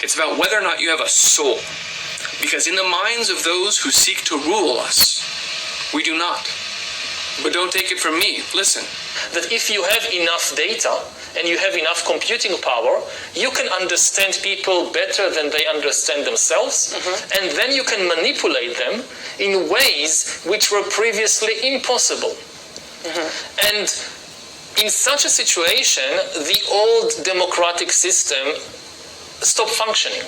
It's about whether or not you have a soul. Because in the minds of those who seek to rule us, we do not. But don't take it from me. Listen. That if you have enough data and you have enough computing power, you can understand people better than they understand themselves, and then you can manipulate them in ways which were previously impossible. And in such a situation, the old democratic system stopped functioning.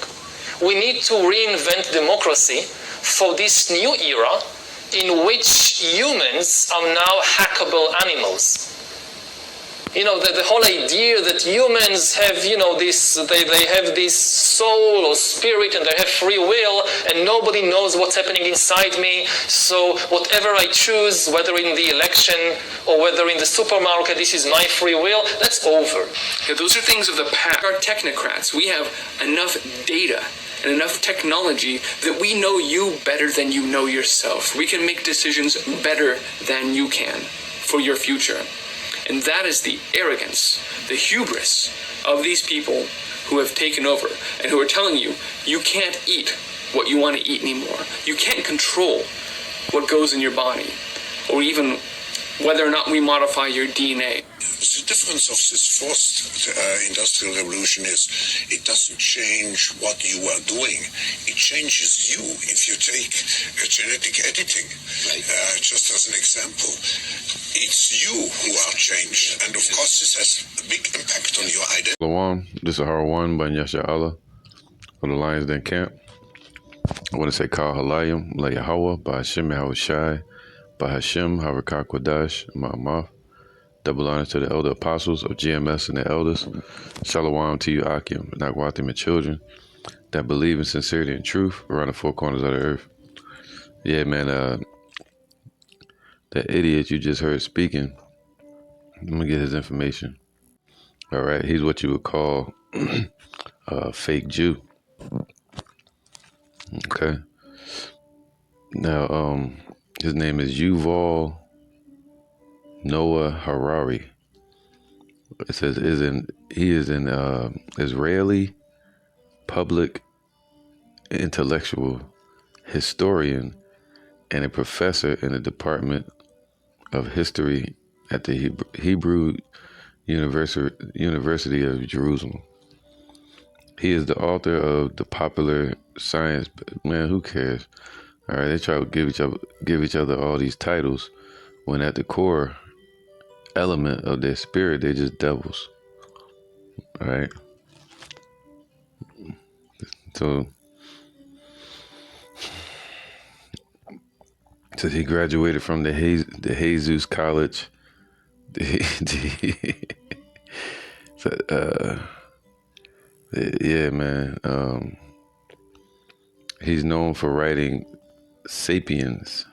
We need to reinvent democracy for this new era in which humans are now hackable animals. You know, the whole idea that humans have, you know, this, they have this soul or spirit and they have free will and nobody knows what's happening inside me. So whatever I choose, whether in the election or whether in the supermarket, this is my free will, that's over. Yeah, those are things of the past. Our technocrats, we have enough data and enough technology that we know you better than you know yourself. We can make decisions better than you can for your future. And that is the arrogance, the hubris of these people who have taken over and who are telling you, you can't eat what you want to eat anymore. You can't control what goes in your body, or even whether or not we modify your DNA. The difference of this first industrial revolution is it doesn't change what you are doing. It changes you. If you take genetic editing, just as an example, it's you who are changed. And of course, this has a big impact on your identity. Shalom, this is Harari by Yasha Allah for the Lions Den Camp. I want to say Kal Halayim, La Yahweh, by Hashem Yahushai, by Hashem, Harakak Wadash, Ma'amaf. Double honor to the elder apostles of GMS and the elders. Shalom to you, Akim, Nagwatim, and children that believe in sincerity and truth around the four corners of the earth. Yeah, man, that idiot you just heard speaking, I'm going to get his information. All right, he's what you would call a fake Jew. Okay. Now, his name is Yuval Noah Harari. It says he is an Israeli public intellectual historian and a professor in the Department of History at the Hebrew University of Jerusalem. He is the author of the popular science. Man, who cares? All right, they try to give each other all these titles when at the core element of their spirit, they're just devils. All right. So he graduated from the Jesus College. Yeah, man. He's known for writing Sapiens,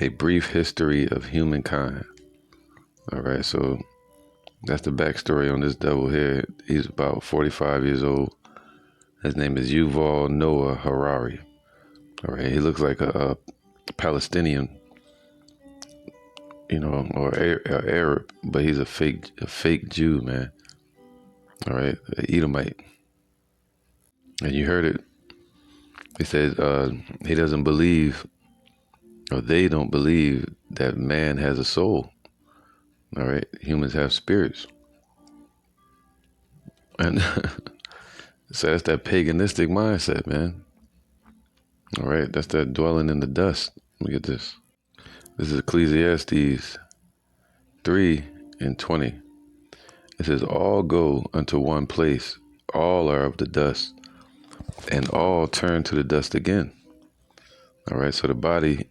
A Brief History of Humankind. All right, so that's the backstory on this devil here. He's about 45 years old. His name is Yuval Noah Harari. All right, he looks like a Palestinian, you know, or Arab, but he's a fake Jew, man. All right, an Edomite. And you heard it. He says he doesn't believe, or they don't believe, that man has a soul. All right, humans have spirits. And so that's that paganistic mindset, man. All right, that's that dwelling in the dust. Look at this. This is Ecclesiastes 3:20. It says, all go unto one place, all are of the dust, and all turn to the dust again. All right, so the body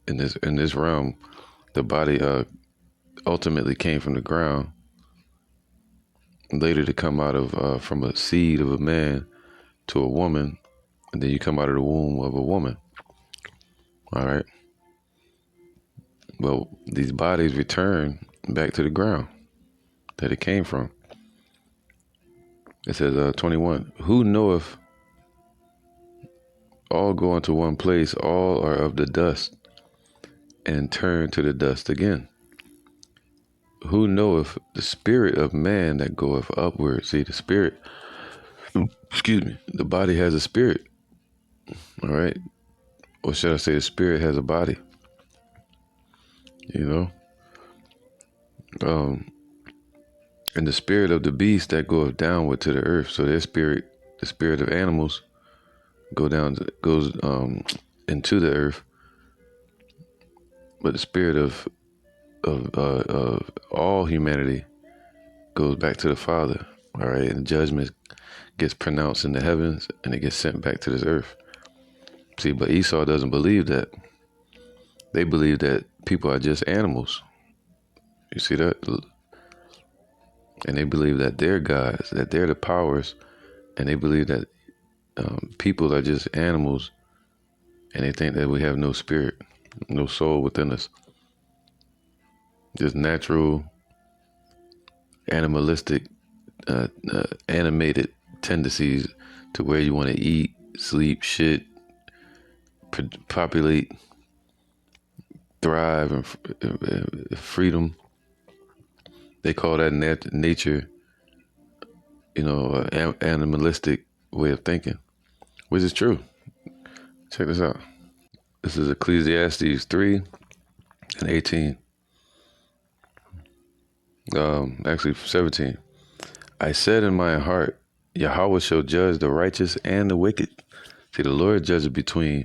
in this realm, the body ultimately came from the ground, later to come out of from a seed of a man to a woman, and then you come out of the womb of a woman. All right. Well, these bodies return back to the ground that it came from. It says 21. Who knoweth? All go into one place, all are of the dust, and turn to the dust again. Who knoweth the spirit of man that goeth upward? See, the spirit excuse me, the body has a spirit. All right. Or should I say the spirit has a body? You know? And the spirit of the beast that goeth downward to the earth. So their spirit, the spirit of animals, goes into the earth, but the spirit of all humanity goes back to the Father. All right, and judgment gets pronounced in the heavens, and it gets sent back to this earth. See, but Esau doesn't believe that. They believe that people are just animals. You see that? And they believe that they're gods, that they're the powers, and they believe that people are just animals, and they think that we have no spirit, no soul within us. Just natural, animalistic, animated tendencies to where you want to eat, sleep, shit, populate, thrive, and freedom. They call that nature, animalistic way of thinking, which is true. Check this out. This is Ecclesiastes 3:18. Actually 17. I said in my heart, Yahweh shall judge the righteous and the wicked. See, the Lord judges between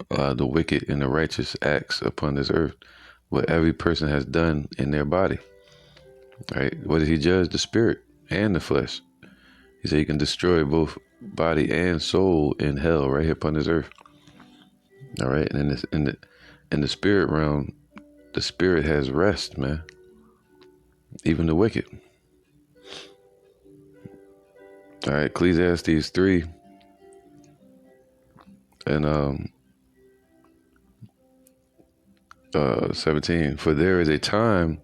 the wicked and the righteous acts upon this earth, what every person has done in their body. Right? What did he judge? The spirit and the flesh. He said he can destroy both body and soul in hell right here upon this earth. All right, and in the spirit realm, the spirit has rest, man. Even the wicked. All right, Ecclesiastes 3 and 17. For there is a time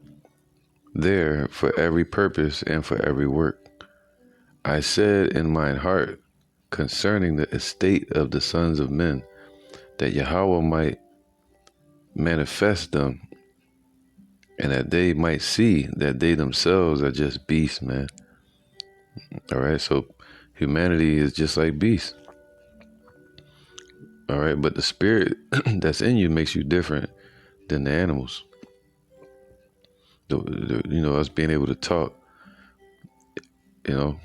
there for every purpose and for every work. I said in mine heart concerning the estate of the sons of men, that Yahweh might manifest them, and that they might see that they themselves are just beasts, man. All right, so humanity is just like beasts. All right, but the spirit that's in you makes you different than the animals. Us being able to talk, and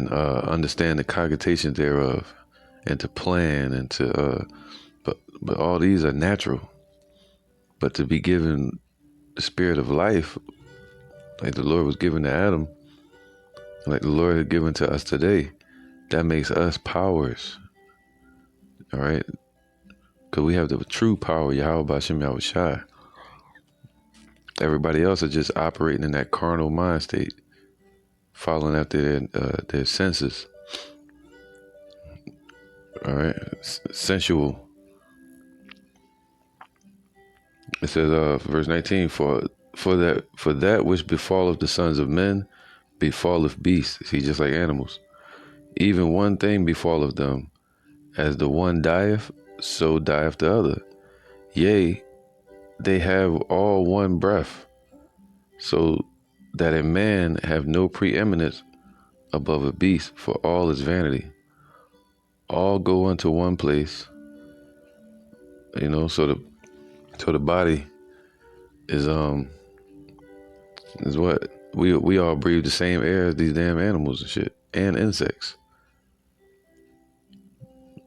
understand the cogitations thereof, and to plan, and to but all these are natural. But to be given the spirit of life, like the Lord was given to Adam, like the Lord had given to us today, that makes us powers. All right, because we have the true power, Yahweh B'Shem Yahweh Shai. Everybody else is just operating in that carnal mind state, following after their senses. All right, sensual. It says, verse 19, for that which befalleth the sons of men befalleth beasts. See, just like animals. Even one thing befalleth them, as the one dieth, so dieth the other. Yea, they have all one breath, so that a man have no preeminence above a beast, for all is vanity. All go unto one place, so the body is what we all breathe the same air as these damn animals and shit, and insects.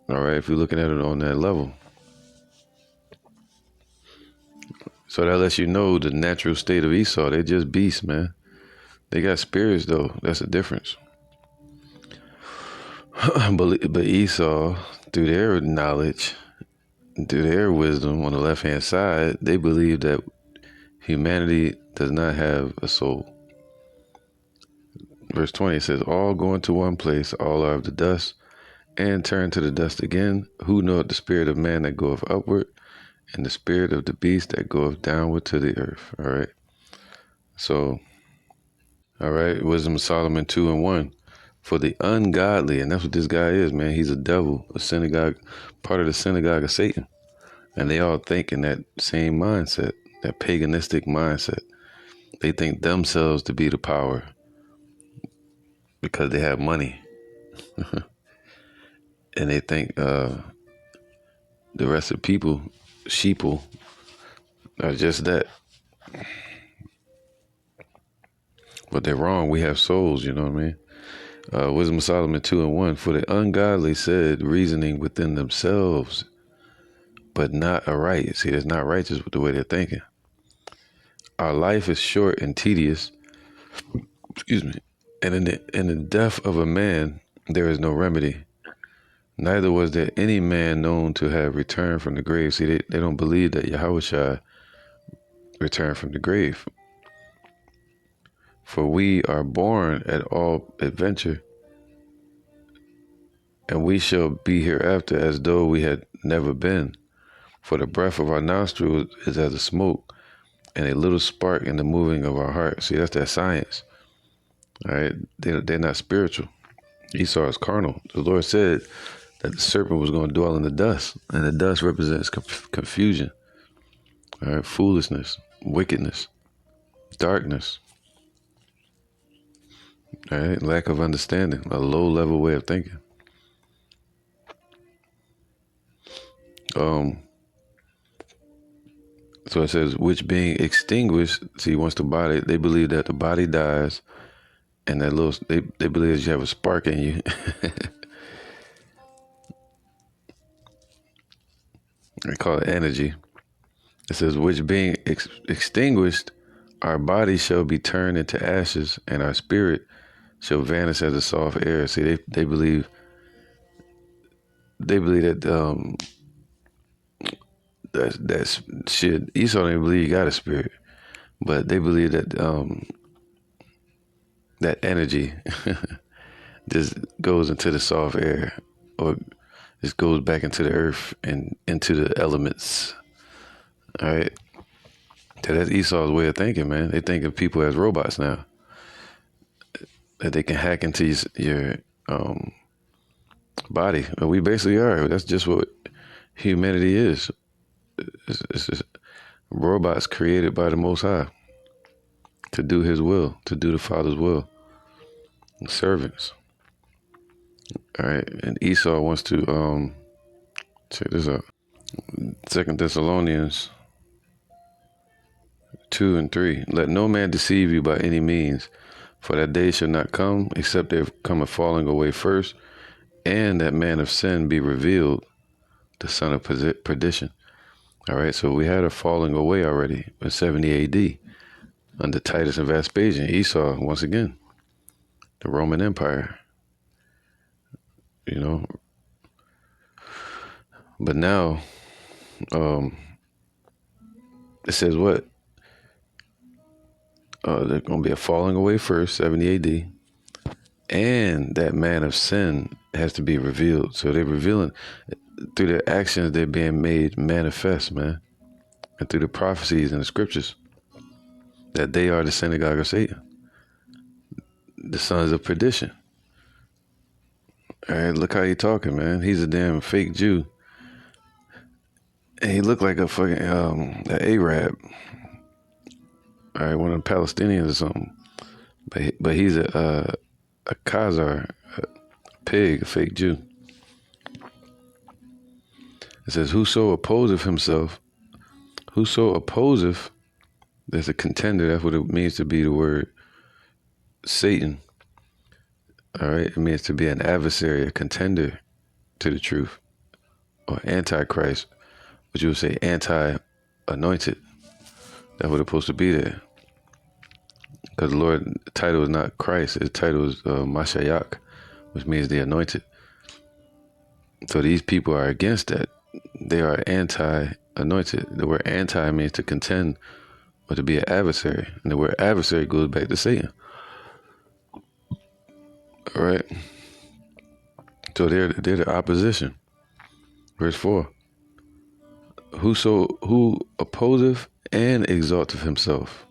All right, if you're looking at it on that level. So that lets you know the natural state of Esau. They're just beasts, man. They got spirits, though. That's the difference. But Esau, through their knowledge, through their wisdom on the left-hand side, they believe that humanity does not have a soul. Verse 20 says, all go into one place, all are of the dust, and turn to the dust again. Who knoweth the spirit of man that goeth upward, and the spirit of the beast that goeth downward to the earth. All right. So, all right, Wisdom of Solomon 2:1. For the ungodly, and that's what this guy is, man. He's a devil, a synagogue, part of the synagogue of Satan. And they all think in that same mindset, that paganistic mindset. They think themselves to be the power. because they have money. And they think the rest of people, sheeple, are just that. But they're wrong. We have souls, you know what I mean? Wisdom of Solomon 2:1. For the ungodly said, reasoning within themselves, but not aright. See, that's not righteous with the way they're thinking. Our life is short and tedious. Excuse me. And in the death of a man, there is no remedy. Neither was there any man known to have returned from the grave. See, they don't believe that Yahushua returned from the grave. For we are born at all adventure, and we shall be hereafter as though we had never been. For the breath of our nostrils is as a smoke, and a little spark in the moving of our heart. See, that's that science. All right, they're not spiritual. Esau is carnal. The Lord said that the serpent was going to dwell in the dust, and the dust represents confusion, all right, foolishness, wickedness, darkness, all right, lack of understanding, a low-level way of thinking. So it says, which being extinguished, see, once the body, they believe that the body dies, and that little, they believe that you have a spark in you. They call it energy. It says, which being extinguished, our body shall be turned into ashes, and our spirit shall vanish as a soft air. See, they believe that that's shit. Esau don't even believe you got a spirit, but they believe that that energy just goes into the soft air, or just goes back into the earth and into the elements. All right. So that's Esau's way of thinking, man. They think of people as robots now, that they can hack into your body. And we basically are. That's just what humanity is. It's just robots created by the Most High to do His will, to do the Father's will. Servants. All right. And Esau wants to check this out. 2 Thessalonians 2:3. Let no man deceive you by any means, for that day shall not come except there come a falling away first, and that man of sin be revealed, the son of perdition. All right, so we had a falling away already in 70 AD under Titus and Vespasian. Esau, once again, the Roman Empire, you know. But now, it says what? There's going to be a falling away first, 70 AD, and that man of sin has to be revealed. So they're revealing, through their actions, they're being made manifest, man. And through the prophecies and the scriptures, that they are the synagogue of Satan, the sons of perdition. All right, look how he talking, man. He's a damn fake Jew. And he looked like a fucking an Arab. All right, one of the Palestinians or something. But he's a Khazar, a pig, a fake Jew. It says, whoso opposeth, there's a contender, that's what it means to be the word Satan. All right, it means to be an adversary, a contender to the truth, or antichrist, which you would say anti-anointed. That's what it's supposed to be there. Because the Lord's title is not Christ, his title is Mashiach, which means the anointed. So these people are against that. They are anti-anointed. The word anti means to contend or to be an adversary. And the word adversary goes back to Satan. All right. So they're the opposition. Verse 4. Who opposeth and exalteth himself.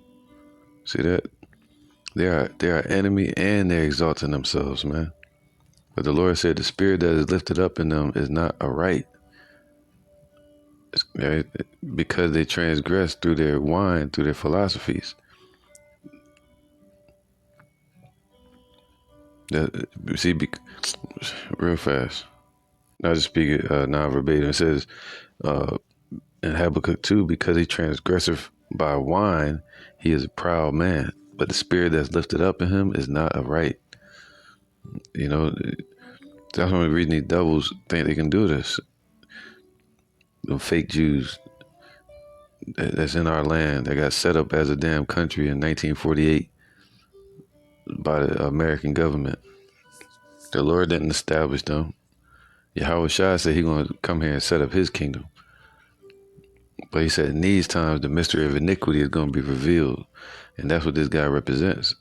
See that? They are enemy and they're exalting themselves, man. But the Lord said the spirit that is lifted up in them is not aright. Right? Because they transgress through their wine, through their philosophies. That see, real fast. I just speak it non-verbatim. It says in Habakkuk 2, because he transgresseth by wine, he is a proud man. But the spirit that's lifted up in him is not of right. You know, that's one reason these devils think they can do this. The fake Jews that's in our land that got set up as a damn country in 1948 by the American government. The Lord didn't establish them. Yahweh Shai said he going to come here and set up his kingdom. But he said in these times, the mystery of iniquity is going to be revealed. And that's what this guy represents.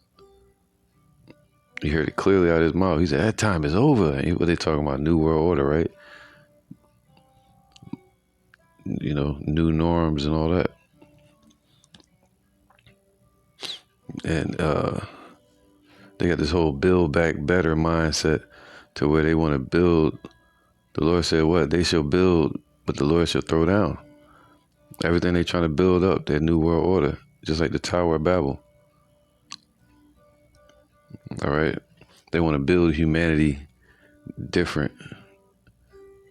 You heard it clearly out of his mouth. He said, that time is over. And what they talking about, New World Order, right? You know, new norms and all that. And they got this whole build back better mindset to where they want to build. The Lord said what? They shall build, but the Lord shall throw down. Everything they trying to build up, that New World Order, just like the Tower of Babel. All right? They want to build humanity different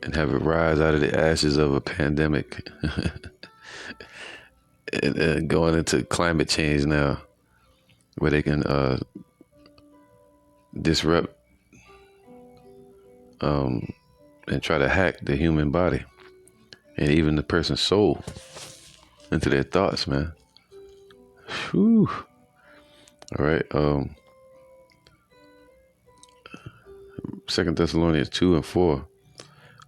and have it rise out of the ashes of a pandemic. and going into climate change now, where they can disrupt and try to hack the human body and even the person's soul into their thoughts, man. Whew. All right. 2 Thessalonians 2:4.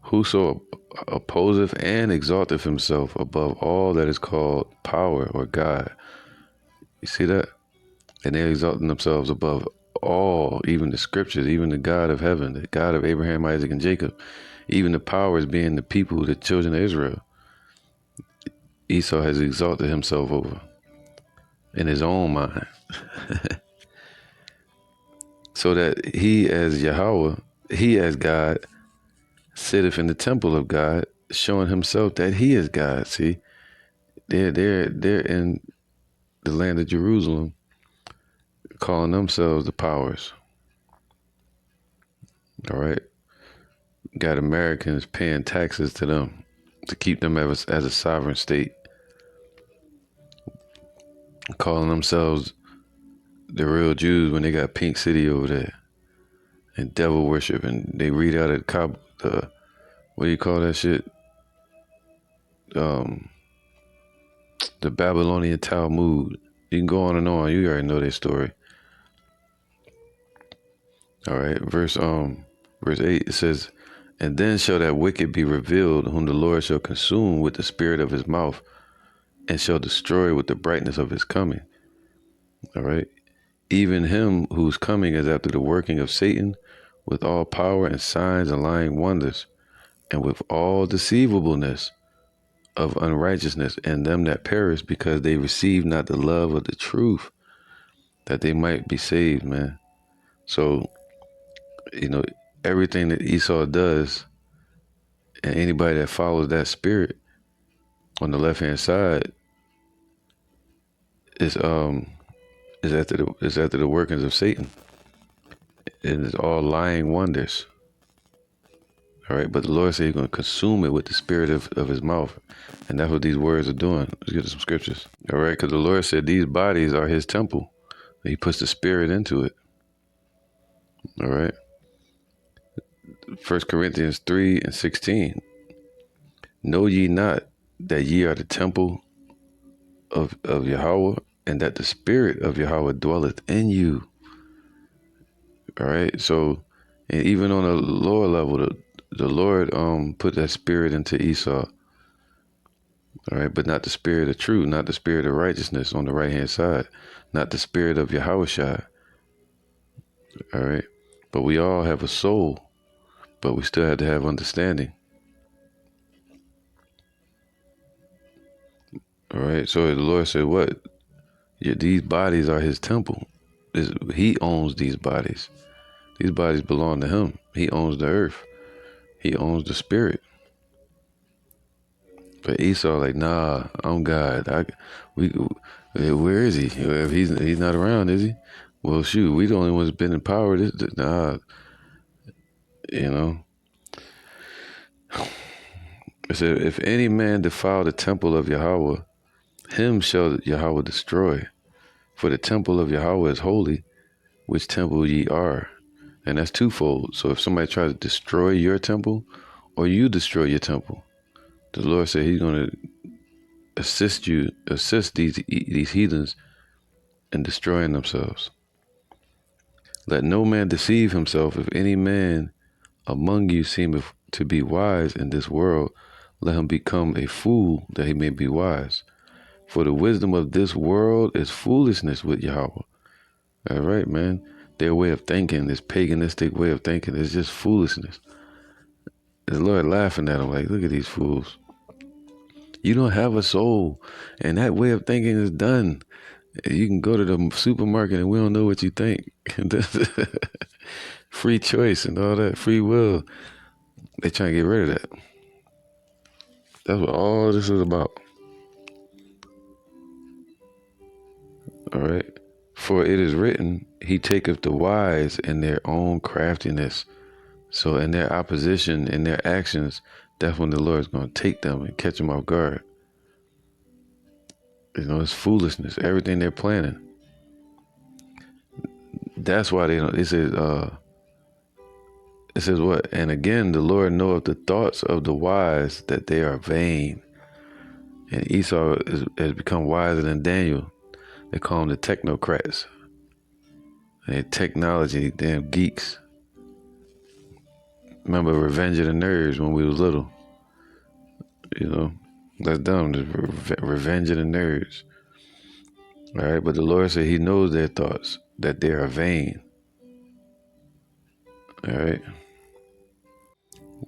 Whoso opposeth and exalteth himself above all that is called power or God. You see that? And they're exalting themselves above all, even the scriptures, even the God of heaven, the God of Abraham, Isaac, and Jacob, even the powers being the people, the children of Israel. Esau has exalted himself over in his own mind. So that he as Yahweh, he as God, sitteth in the temple of God, showing himself that he is God. See, they're in the land of Jerusalem, calling themselves the powers. All right, got Americans paying taxes to them to keep them as a sovereign state, calling themselves the real Jews when they got Pink City over there and devil worship, and they read out of what do you call that shit? The Babylonian Talmud. You can go on and on. You already know their story. All right, verse 8, it says, and then shall that wicked be revealed, whom the Lord shall consume with the spirit of his mouth, and shall destroy with the brightness of his coming. All right, even him whose coming is after the working of Satan, with all power and signs and lying wonders, and with all deceivableness of unrighteousness, and them that perish because they receive not the love of the truth, that they might be saved, man. So, you know, everything that Esau does, and anybody that follows that spirit on the left hand side is after the workings of Satan. And it's all lying wonders. All right, but the Lord said he's going to consume it with the spirit of his mouth. And that's what these words are doing. Let's get to some scriptures. All right, because the Lord said these bodies are his temple. He puts the spirit into it. All right. 1 Corinthians 3:16. Know ye not that ye are the temple of Yahweh, and that the spirit of Yahweh dwelleth in you. All right. So, and even on a lower level, the Lord put that spirit into Esau. All right, but not the spirit of truth, not the spirit of righteousness on the right hand side, not the spirit of Yahushua. All right, but we all have a soul, but we still have to have understanding. All right, so the Lord said, what? These bodies are his temple. He owns these bodies. These bodies belong to him. He owns the earth. He owns the spirit. But Esau, like, nah, I'm God. Where is he? If he's not around, is he? Well, shoot, we the only ones been in power. Nah, you know. It said, if any man defile the temple of Yahweh, him shall Yahweh destroy. For the temple of Yahweh is holy, which temple ye are. And that's twofold. So if somebody tries to destroy your temple, or you destroy your temple, the Lord said he's going to assist these heathens in destroying themselves. Let no man deceive himself. If any man among you seemeth to be wise in this world, let him become a fool that he may be wise. For the wisdom of this world is foolishness with Yahweh. All right, man. Their way of thinking, this paganistic way of thinking, is just foolishness. The Lord laughing at them like, look at these fools. You don't have a soul, and that way of thinking is done. You can go to the supermarket and we don't know what you think. Free choice and all that, free will. They trying to get rid of that. That's what all this is about. All right. For it is written, he taketh the wise in their own craftiness. So in their opposition, in their actions, that's when the Lord is going to take them and catch them off guard. You know, it's foolishness. Everything they're planning. That's why they don't. It says what? And again, the Lord knoweth the thoughts of the wise, that they are vain. And Esau has become wiser than Daniel. They call them the Technocrats. They technology, damn geeks. Remember Revenge of the Nerds when we was little? You know, that's dumb. Revenge of the Nerds. All right, but the Lord said he knows their thoughts, that they are vain. All right.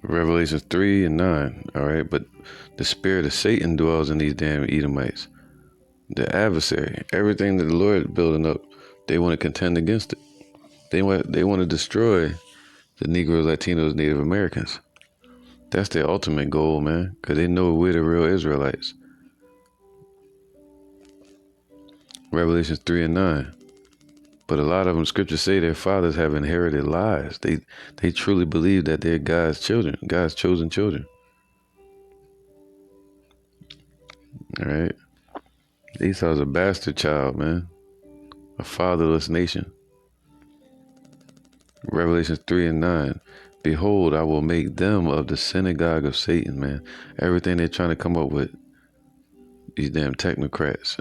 Revelations 3 and 9. All right, but the spirit of Satan dwells in these damn Edomites. The adversary, everything that the Lord is building up, they want to contend against it. They want to destroy the Negroes, Latinos, Native Americans. That's their ultimate goal, man, because they know we're the real Israelites. Revelations 3 and 9. But a lot of them, scriptures say their fathers have inherited lies. They truly believe that they're God's children, God's chosen children. All right. Esau's a bastard child, man. A fatherless nation. Revelations 3 and 9. Behold, I will make them of the synagogue of Satan, man. Everything they're trying to come up with, these damn technocrats.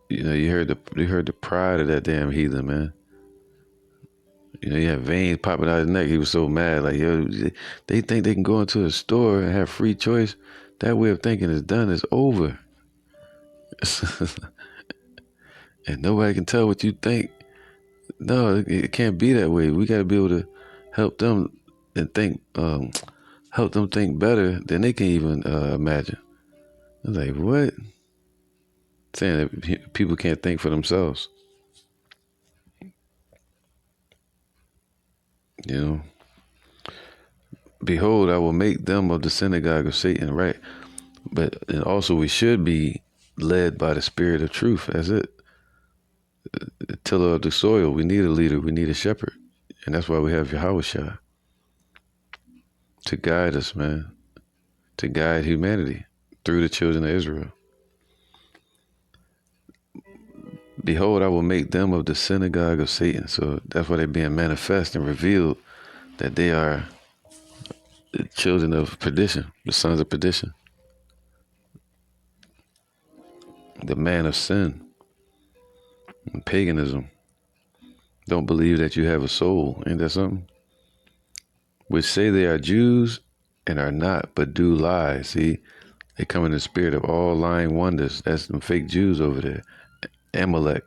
You know, you heard the pride of that damn heathen, man. You know, he had veins popping out his neck. He was so mad. Like, yo, they think they can go into a store and have free choice. That way of thinking is done. It's over. And nobody can tell what you think. No, it can't be that way. We got to be able to help them and think, help them think better than they can even imagine. I was like, what? Saying that people can't think for themselves. You know, behold, I will make them of the synagogue of Satan, right? But and also we should be led by the spirit of truth. That's it. The tiller of the soil. We need a leader. We need a shepherd. And that's why we have Yahushua to guide us, man. To guide humanity through the children of Israel. Behold, I will make them of the synagogue of Satan. So that's why they're being manifest and revealed that they are the children of perdition, the sons of perdition. The man of sin and paganism. Don't believe that you have a soul. Ain't that something? Which say they are Jews and are not, but do lie. See, they come in the spirit of all lying wonders. That's them fake Jews over there. Amalek.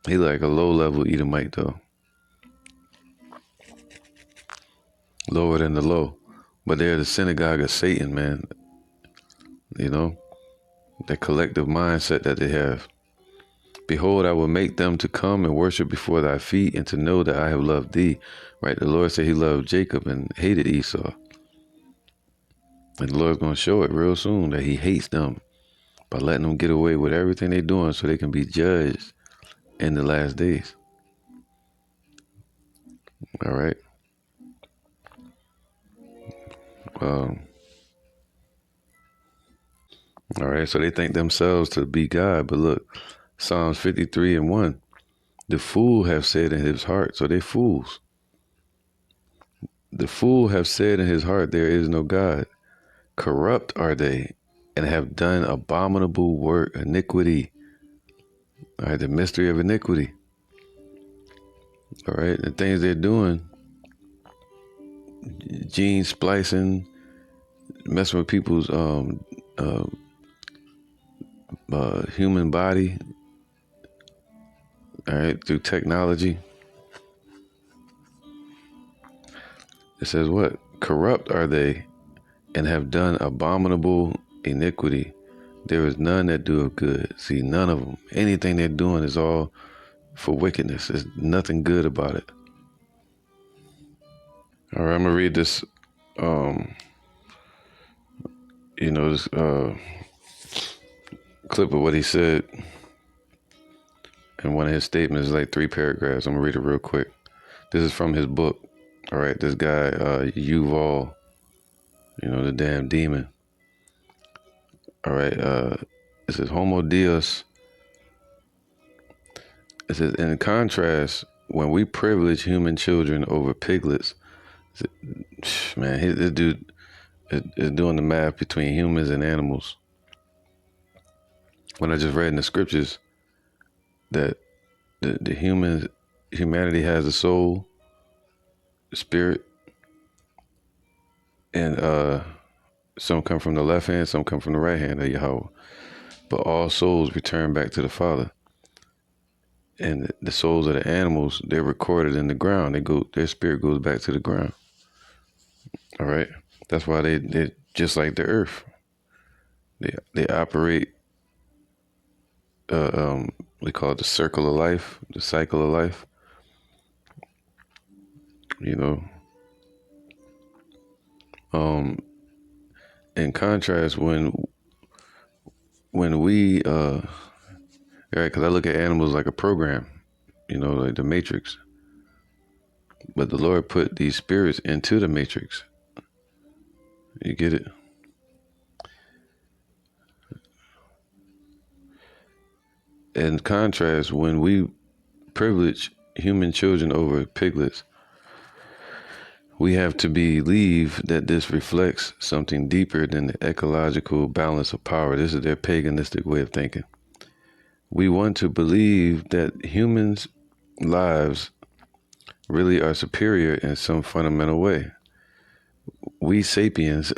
He like a low-level Edomite, though. Lower than the low. But they're the synagogue of Satan, man. You know? The collective mindset that they have. Behold, I will make them to come and worship before thy feet and to know that I have loved thee. Right? The Lord said he loved Jacob and hated Esau. And the Lord's going to show it real soon that he hates them by letting them get away with everything they're doing so they can be judged in the last days. All right. All right. So they think themselves to be God. But look, Psalms 53:1. The fool have said in his heart. So they fools. The fool have said in his heart, there is no God. Corrupt are they, and have done abominable work, iniquity. All right, the mystery of iniquity. All right, the things they're doing, gene splicing, messing with people's human body, all right, through technology. It says what? Corrupt are they, and have done abominable iniquity. There is none that doeth good. See, none of them. Anything they're doing is all for wickedness. There's nothing good about it. All right, I'm gonna read this. This clip of what he said in one of his statements, like 3 paragraphs. I'm gonna read it real quick. This is from his book. All right, this guy Yuval, the damn demon. All right, it says Homo Deus. It says, in contrast, when we privilege human children over piglets, man, this dude is doing the math between humans and animals. When I just read in the scriptures that the humanity has a soul, a spirit, and some come from the left hand, some come from the right hand of Yahweh. But all souls return back to the Father. And the souls of the animals, they're recorded in the ground. Their spirit goes back to the ground. All right, that's why they're just like the earth. They operate. We call it the circle of life, the cycle of life. In contrast, when we right, because I look at animals like a program, like the Matrix. But the Lord put these spirits into the Matrix. You get it? In contrast, when we privilege human children over piglets, we have to believe that this reflects something deeper than the ecological balance of power. This is their paganistic way of thinking. We want to believe that humans' lives really are superior in some fundamental way. We sapiens,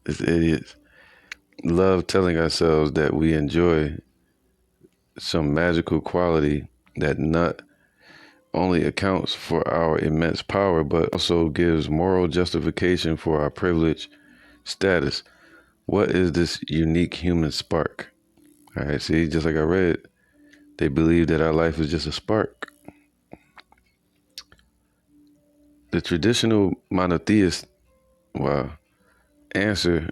as idiots, love telling ourselves that we enjoy some magical quality that not only accounts for our immense power, but also gives moral justification for our privileged status. What is this unique human spark? All right, see, just like I read, they believe that our life is just a spark. The traditional monotheist answer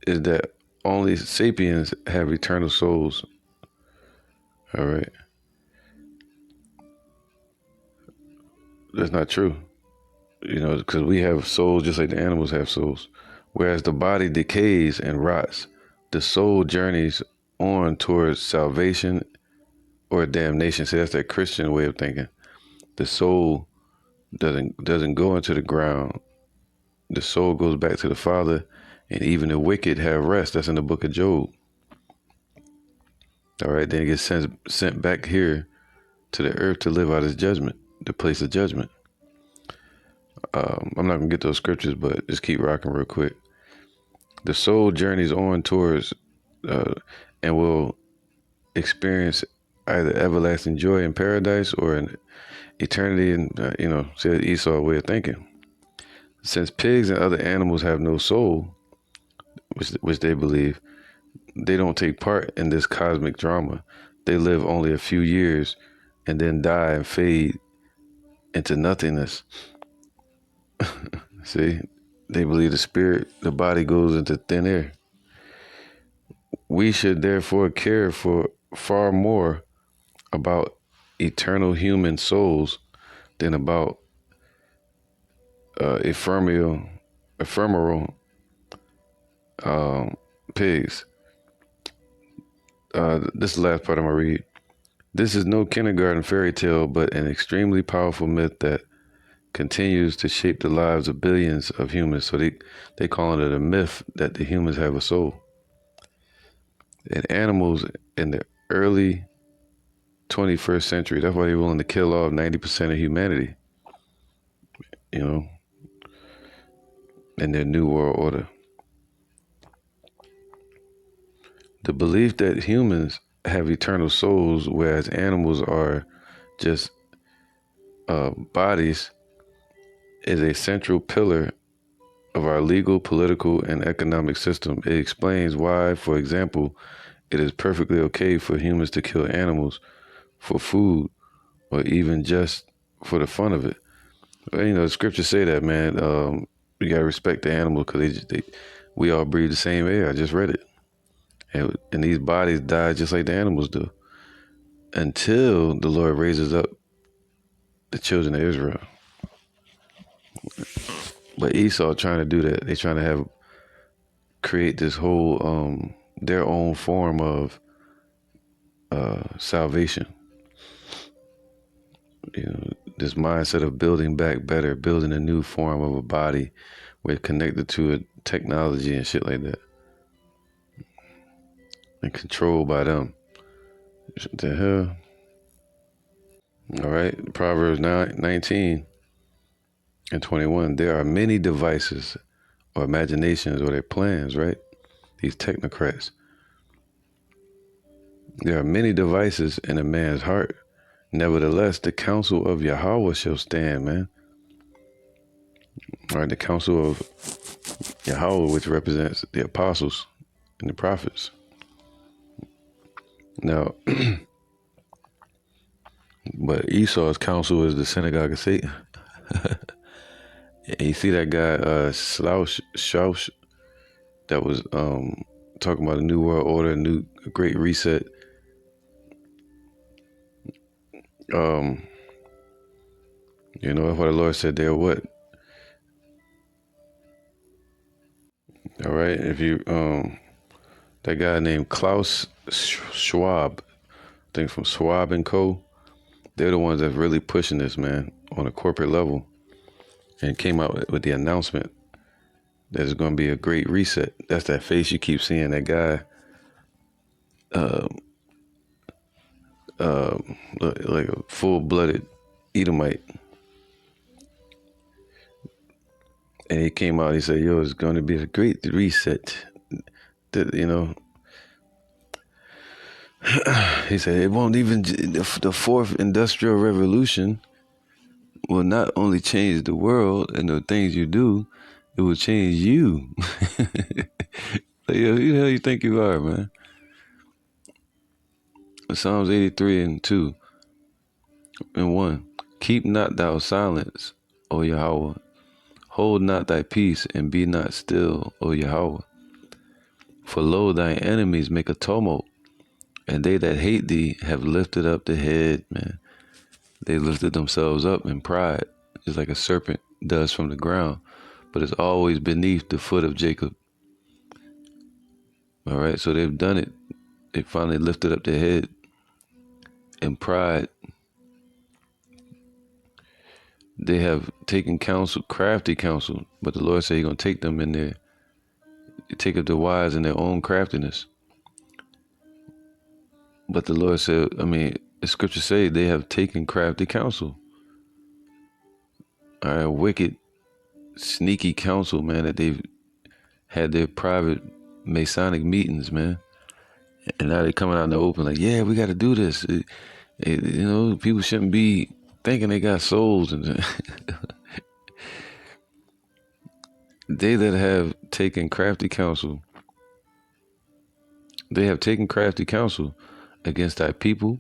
is that only sapiens have eternal souls. All right. That's not true. Because we have souls just like the animals have souls. Whereas the body decays and rots, the soul journeys on towards salvation or damnation. See, that's that Christian way of thinking. The soul doesn't go into the ground. The soul goes back to the Father, and even the wicked have rest. That's in the book of Job. All right, then it gets sent back here to the earth to live out his judgment, the place of judgment. I'm not going to get those scriptures, but just keep rocking real quick. The soul journeys on towards and will experience either everlasting joy in paradise or an eternity in, said Esau way of thinking. Since pigs and other animals have no soul, which they believe, they don't take part in this cosmic drama. They live only a few years and then die and fade into nothingness. See, They believe the body goes into thin air. We should therefore care for far more about eternal human souls than about ephemeral pigs. This is the last part I'm gonna read. This is no kindergarten fairy tale, but an extremely powerful myth that continues to shape the lives of billions of humans. So they calling it a myth that the humans have a soul. And animals in the early 21st century, that's why they're willing to kill off 90% of humanity, you know, in their new world order. The belief that humans have eternal souls, whereas animals are just bodies, is a central pillar of our legal, political, and economic system. It explains why, for example, it is perfectly okay for humans to kill animals for food or even just for the fun of it. Well, you know, the scriptures say that, man. You gotta respect the animal because we all breathe the same air. I just read it. And these bodies die just like the animals do until the Lord raises up the children of Israel. But Esau trying to do that. They trying to create this whole their own form of salvation. You know, this mindset of building back better, building a new form of a body, we're connected to it, technology and shit like that, and controlled by them. What the hell? All right, Proverbs 19 and 21. There are many devices or imaginations or their plans, right? These technocrats. There are many devices in a man's heart. Nevertheless, the counsel of Yahweh shall stand, man. All right, the counsel of Yahweh, which represents the apostles and the prophets. Now, but Esau's counsel is the synagogue of Satan. And you see that guy, Schwab, that was talking about a new world order, a great reset. You know, that's what the Lord said there. What? All right, if you that guy named Claus Schwab, I think from Schwab and Co. They're the ones that's really pushing this, man, on a corporate level, and came out with the announcement that it's going to be a great reset. That's that face you keep seeing. That guy, like a full-blooded Edomite. And he came out, he said, yo, it's going to be a great reset. You know, he said, it won't even, the fourth industrial revolution will not only change the world and the things you do, it will change you. Like, yo, who the hell you think you are, man? Psalms 83 and 2 and 1. Keep not thou silence, O Yahweh. Hold not thy peace and be not still, O Yahweh. For lo, thine enemies make a tumult, and they that hate thee have lifted up the head, man. They lifted themselves up in pride, just like a serpent does from the ground, but it's always beneath the foot of Jacob. All right, so they've done it. They finally lifted up their head in pride. They have taken counsel, crafty counsel, but the Lord said he's going to take them in there, take up the wise in their own craftiness. But the Lord said, the scriptures say they have taken crafty counsel. All right, wicked, sneaky counsel, man, that they've had their private Masonic meetings, man. And now they're coming out in the open like, yeah, we got to do this. You know, people shouldn't be thinking they got souls. And they that have taken crafty counsel, they have taken crafty counsel against thy people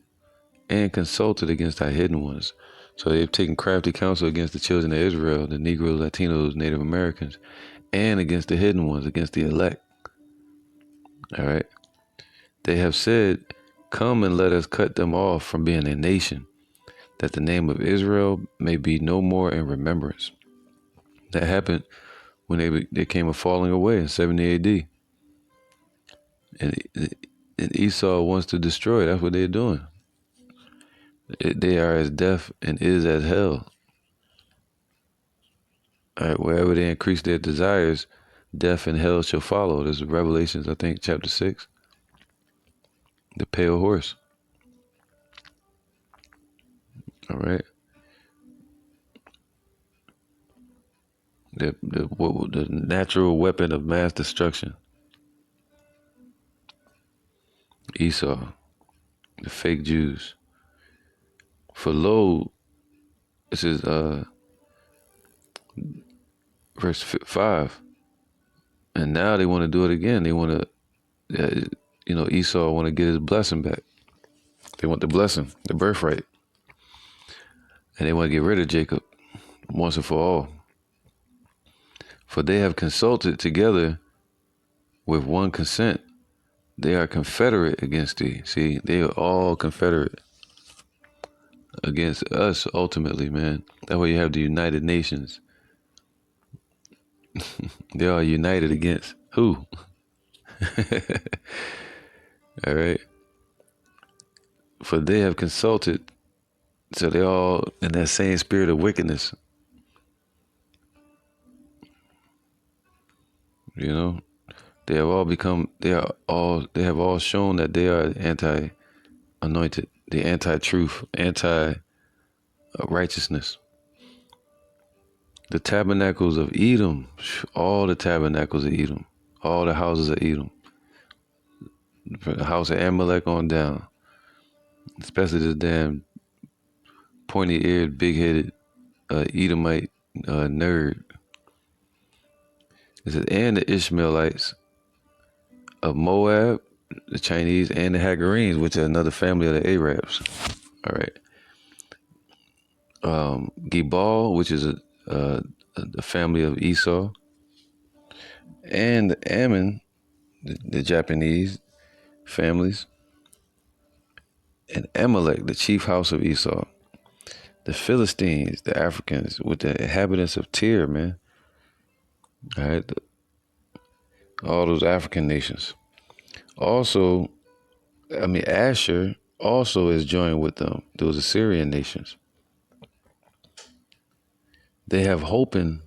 and consulted against thy hidden ones. So they've taken crafty counsel against the children of Israel, the Negroes, Latinos, Native Americans, and against the hidden ones, against the elect. All right. They have said, come and let us cut them off from being a nation, that the name of Israel may be no more in remembrance. That happened when they came a falling away in 70 AD. And Esau wants to destroy. That's what they're doing. They are as deaf and is as hell. All right, wherever they increase their desires, death and hell shall follow. This is Revelations, I think, chapter 6. The pale horse. All right. The natural weapon of mass destruction. Esau, the fake Jews. For lo, this is verse 5. And now they want to do it again. They want to, Esau want to get his blessing back. They want the blessing, the birthright. And they want to get rid of Jacob once and for all. For they have consulted together with one consent. They are confederate against thee. See, they are all confederate against us ultimately, man. That's why you have the United Nations. They are united against who? All right. For they have consulted, so they all in that same spirit of wickedness. You know, they have all shown that they are anti-anointed, the anti-truth, anti-righteousness. The tabernacles of Edom, all the tabernacles of Edom, all the houses of Edom, from the house of Amalek on down, especially this damn pointy-eared, big-headed Edomite nerd. It says, and the Ishmaelites of Moab, the Chinese, and the Hagarenes, which are another family of the Arabs. All right. Gebal, which is a family of Esau, and the Ammon, the Japanese families, and Amalek, the chief house of Esau, the Philistines, the Africans, with the inhabitants of Tyre, man. All right, all those African nations. Also, Asher also is joined with them, those Assyrian nations. They have hope in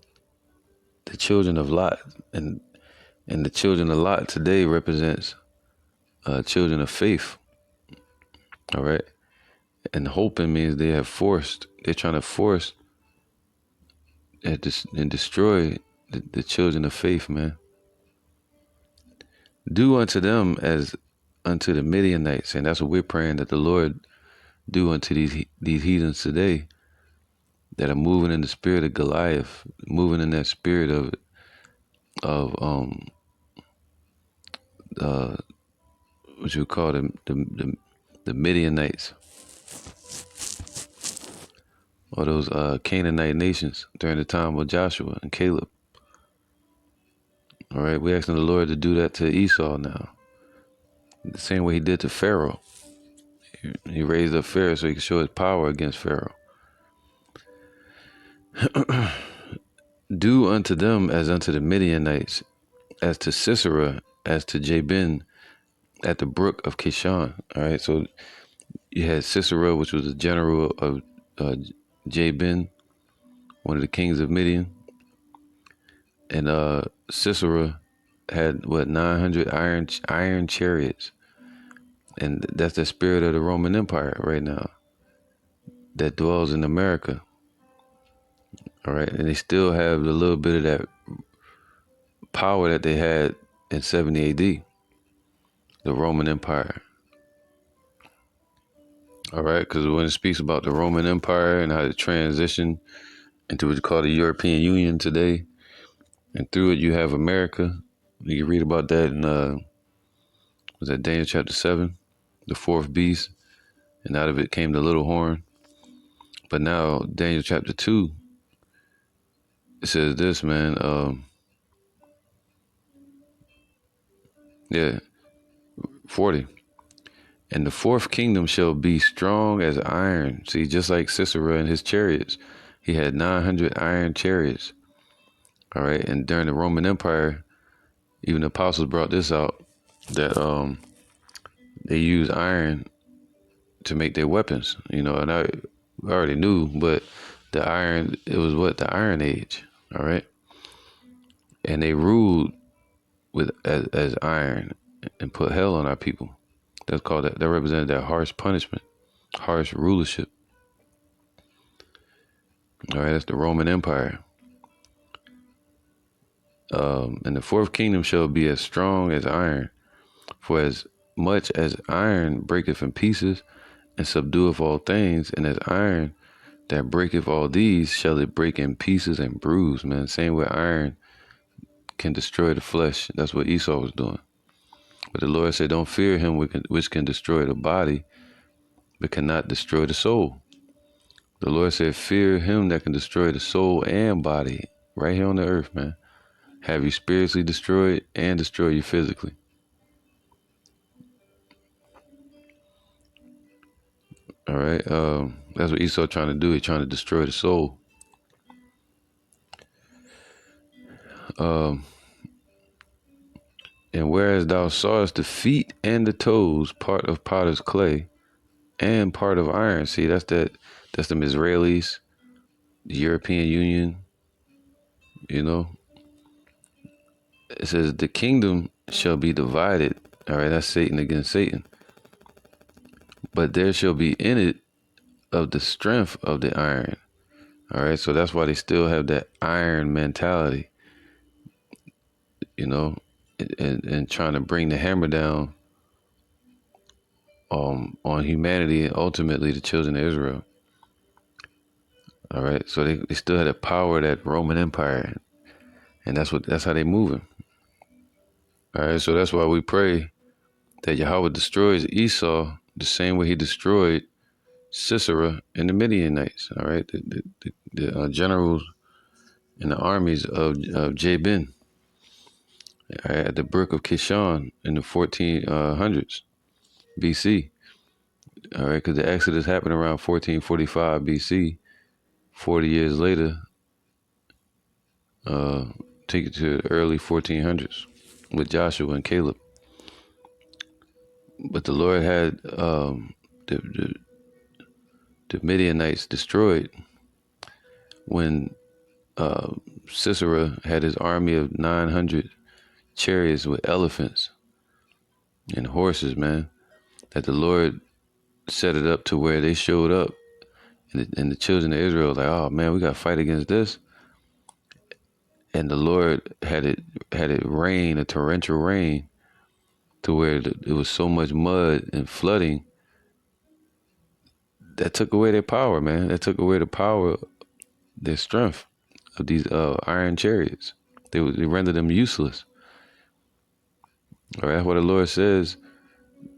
the children of Lot, and the children of Lot today represents children of faith. All right, and hoping means they're trying to force and destroy the children of faith, man. Do unto them as unto the Midianites, and that's what we're praying that the Lord do unto these heathens today that are moving in the spirit of Goliath, moving in that spirit of what you call them, the Midianites, or those Canaanite nations during the time of Joshua and Caleb. All right, we're asking the Lord to do that to Esau now, the same way he did to Pharaoh. He raised up Pharaoh so he could show his power against Pharaoh. Do unto them as unto the Midianites, as to Sisera, as to Jabin at the brook of Kishon. All right, so you had Sisera, which was the general of Jabin, one of the kings of Midian. And Sisera had 900 iron chariots, and that's the spirit of the Roman Empire right now that dwells in America. All right, and they still have a little bit of that power that they had in 70 AD, the Roman Empire. All right, because when it speaks about the Roman Empire and how it transitioned into what's called the European Union today, and through it you have America. You can read about that in was that Daniel chapter 7, the fourth beast, and out of it came the little horn. But now Daniel chapter 2, it says this, man. Yeah, 40. And the fourth kingdom shall be strong as iron. See, just like Sisera and his chariots, he had 900 iron chariots. All right, and during the Roman Empire, even the apostles brought this out that they used iron to make their weapons. And I already knew, but the iron, it was what, the Iron Age. All right, and they ruled with as iron and put hell on our people. That's called that represented that harsh punishment, harsh rulership. All right, that's the Roman Empire. And the fourth kingdom shall be as strong as iron, for as much as iron breaketh in pieces and subdueth all things, and as iron that breaketh all these shall it break in pieces and bruise, man. Same way iron can destroy the flesh. That's what Esau was doing. But the Lord said, don't fear him which can destroy the body, but cannot destroy the soul. The Lord said, fear him that can destroy the soul and body right here on the earth, man. Have you spiritually destroyed and destroy you physically. All right. That's what Esau trying to do. He's trying to destroy the soul. And whereas thou sawest the feet and the toes, part of potter's clay and part of iron. See, that's them Israelis, the European Union, It says the kingdom shall be divided. All right, that's Satan against Satan. But there shall be in it of the strength of the iron. All right, so that's why they still have that iron mentality, and trying to bring the hammer down on humanity and ultimately the children of Israel. All right, so they still had the power of that Roman Empire, and that's how they moving. All right, so that's why we pray that Yahweh destroys Esau the same way he destroyed Sisera and the Midianites. All right, the generals and the armies of Jabin. All right, at the brook of Kishon in the 1400s BC. All right, because the Exodus happened around 1445 BC. 40 years later, take it to the early 1400s with Joshua and Caleb. But the Lord had the Midianites destroyed when Sisera had his army of 900 chariots with elephants and horses, man, that the Lord set it up to where they showed up and the children of Israel was like, oh man, we got to fight against this. And the Lord had it rain, a torrential rain, to where it was so much mud and flooding that took away their power, man. That took away the power, their strength of these iron chariots. They rendered them useless. All right, that's what the Lord says,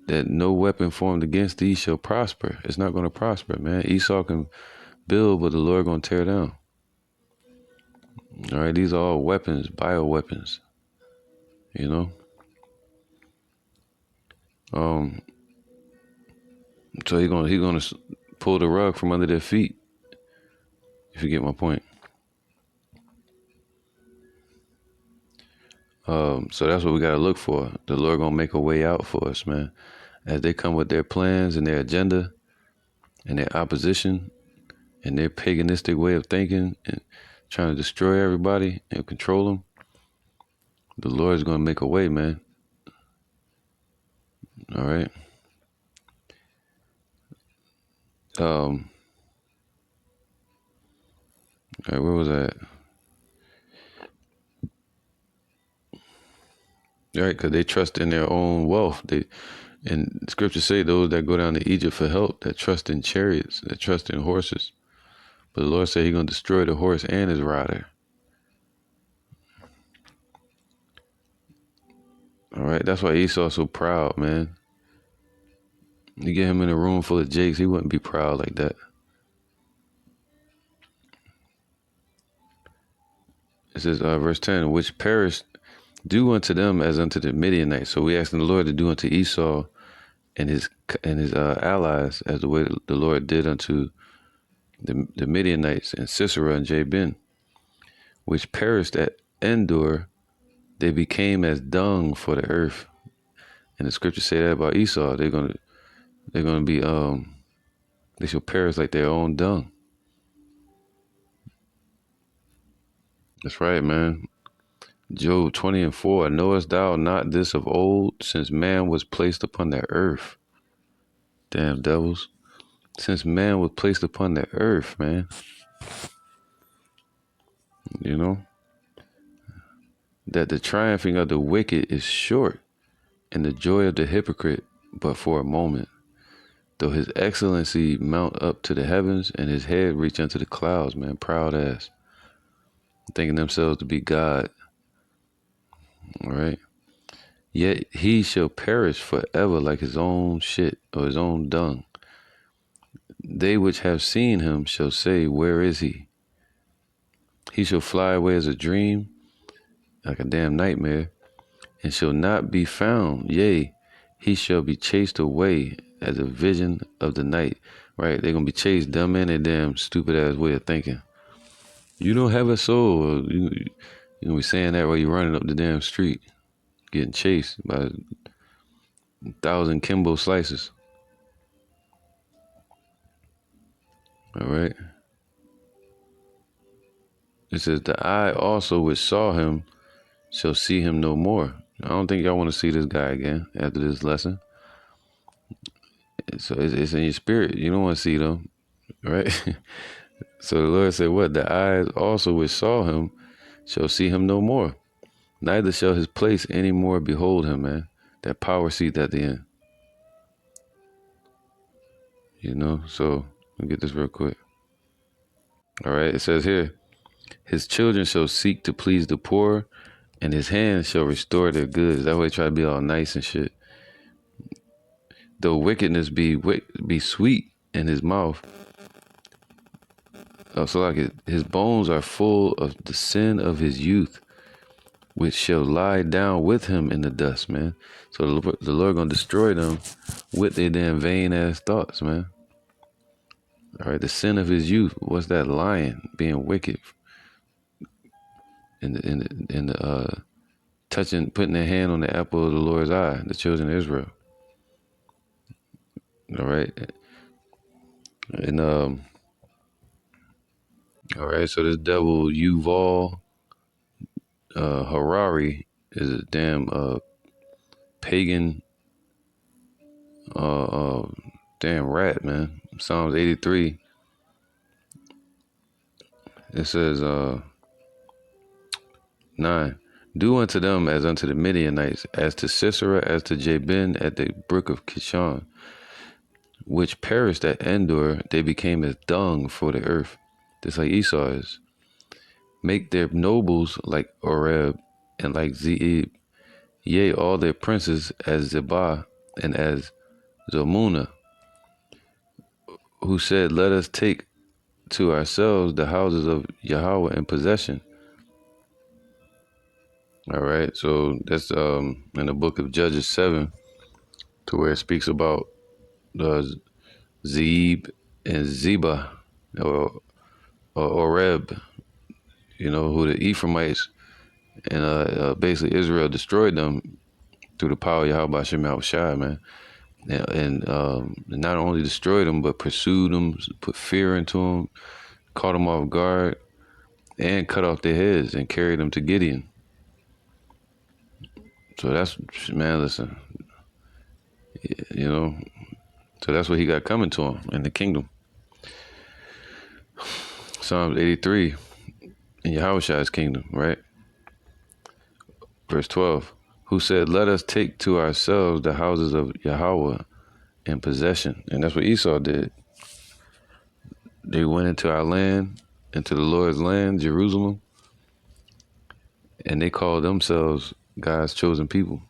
that no weapon formed against thee shall prosper. It's not going to prosper, man. Esau can build, but the Lord going to tear down. All right, these are all weapons, bioweapons, So he's gonna pull the rug from under their feet, if you get my point. So that's what we gotta look for. The Lord gonna make a way out for us, man. As they come with their plans and their agenda and their opposition and their paganistic way of thinking and trying to destroy everybody and control them, the Lord's gonna make a way, man. All right. All right, where was that? All right, because they trust in their own wealth. And scriptures say those that go down to Egypt for help, that trust in chariots, that trust in horses. But the Lord said he's going to destroy the horse and his rider. All right, that's why Esau's so proud, man. You get him in a room full of jakes, he wouldn't be proud like that. It says, verse 10, which perished Do unto them as unto the Midianites. So we asking the Lord to do unto Esau and his allies as the way the Lord did unto the Midianites and Sisera and Jabin, which perished at Endor. They became as dung for the earth. And the scriptures say that about Esau. They're gonna be they shall perish like their own dung. That's right, man. Job 20:4. Knowest thou not this of old, since man was placed upon the earth? Damn devils. Since man was placed upon the earth, man. You know? That the triumphing of the wicked is short, and the joy of the hypocrite but for a moment. Though his excellency mount up to the heavens, and his head reach unto the clouds, man. Proud ass. Thinking themselves to be God. All right? Yet he shall perish forever like his own shit or his own dung. They which have seen him shall say, where is he? He shall fly away as a dream, like a damn nightmare, and shall not be found. Yea, he shall be chased away as a vision of the night. Right? They're going to be chased, dumb in their damn stupid ass way of thinking. You don't have a soul. You going to be saying that while you're running up the damn street, getting chased by 1,000 Kimbo slices. All right. It says, the eye also which saw him shall see him no more. I don't think y'all want to see this guy again after this lesson. So it's in your spirit. You don't want to see them, right? So the Lord said, what? The eyes also which saw him shall see him no more. Neither shall his place any more behold him, man. That power seat at the end. You know, so let me get this real quick. All right, it says here, his children shall seek to please the poor, and his hands shall restore their goods. That way, try to be all nice and shit. Though wickedness be sweet in his mouth, so like his bones are full of the sin of his youth, which shall lie down with him in the dust, man. So the Lord gonna destroy them with their damn vain ass thoughts, man. All right, the sin of his youth. What's that? Lying, being wicked, in the touching, putting their hand on the apple of the Lord's eye, the children of Israel. All right, and all right. So this devil Yuval Harari is a damn pagan damn rat, man. Psalms 83. It says 9. Do unto them as unto the Midianites, as to Sisera, as to Jabin at the brook of Kishon, which perished at Endor. They became as dung for the earth. Just like Esau is. Make their nobles like Oreb and like Zeeb, yea, all their princes as Zebah and as Zalmunna, who said, let us take to ourselves the houses of Yahweh in possession. All right, so that's in the book of Judges 7, to where it speaks about Zeeb and Zebah, or Oreb, you know, who the Ephraimites and basically Israel destroyed them through the power of Yahweh Shem Shai, man. And not only destroyed them, but pursued them, put fear into them, caught them off guard, and cut off their heads and carried them to Gideon. So that's, man, listen, you know, so that's what he got coming to him in the kingdom. Psalms 83, in Yahushua's kingdom, right? Verse 12, who said, let us take to ourselves the houses of Yahweh in possession. And that's what Esau did. They went into our land, into the Lord's land, Jerusalem, and they called themselves God's chosen people.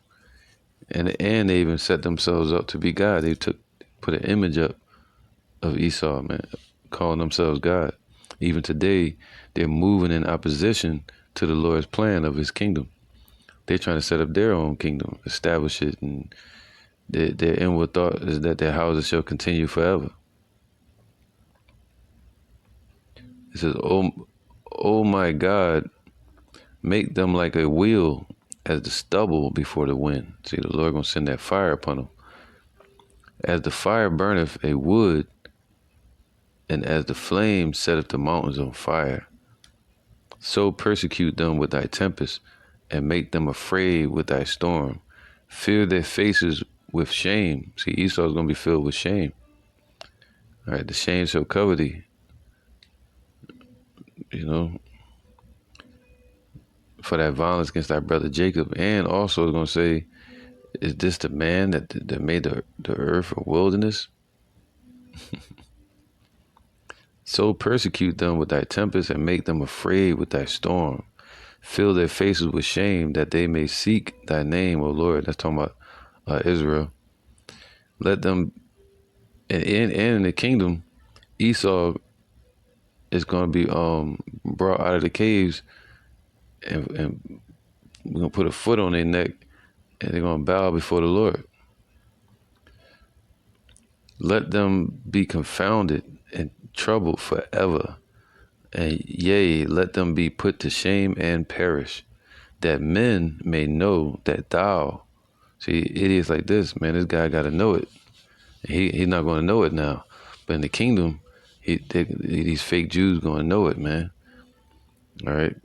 And they even set themselves up to be God. They put an image up of Esau, man, calling themselves God. Even today, they're moving in opposition to the Lord's plan of his kingdom, They're trying to set up their own kingdom, establish it, and their inward thought is that their houses shall continue forever. It says, oh my God, make them like a wheel as the stubble before the wind. See, the Lord gonna send that fire upon them. As the fire burneth a wood, and as the flame setteth the mountains on fire, so persecute them with thy tempest, and make them afraid with thy storm. Fill their faces with shame. See, Esau's gonna be filled with shame. All right, the shame shall cover thee. You know, for that violence against thy brother Jacob. And also it's going to say, is this the man that made the earth a wilderness? So persecute them with thy tempest, and make them afraid with thy storm. Fill their faces with shame, that they may seek thy name, O Lord. That's talking about Israel. Let them, and in the kingdom, Esau is going to be brought out of the caves, and we're going to put a foot on their neck, and they're going to bow before the Lord. Let them be confounded and troubled forever. And yea, let them be put to shame and perish, that men may know that thou. See, idiots like this, man, this guy got to know it. He's not going to know it now. But in the kingdom, these fake Jews going to know it, man. All right?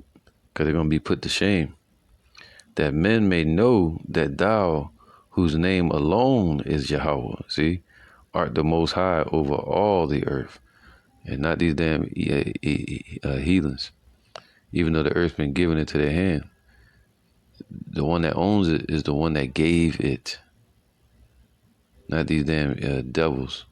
Because they're going to be put to shame. That men may know that thou, whose name alone is Yahweh, see, art the most high over all the earth, and not these damn heathens. Even though the earth's been given into their hand, the one that owns it is the one that gave it, not these damn devils.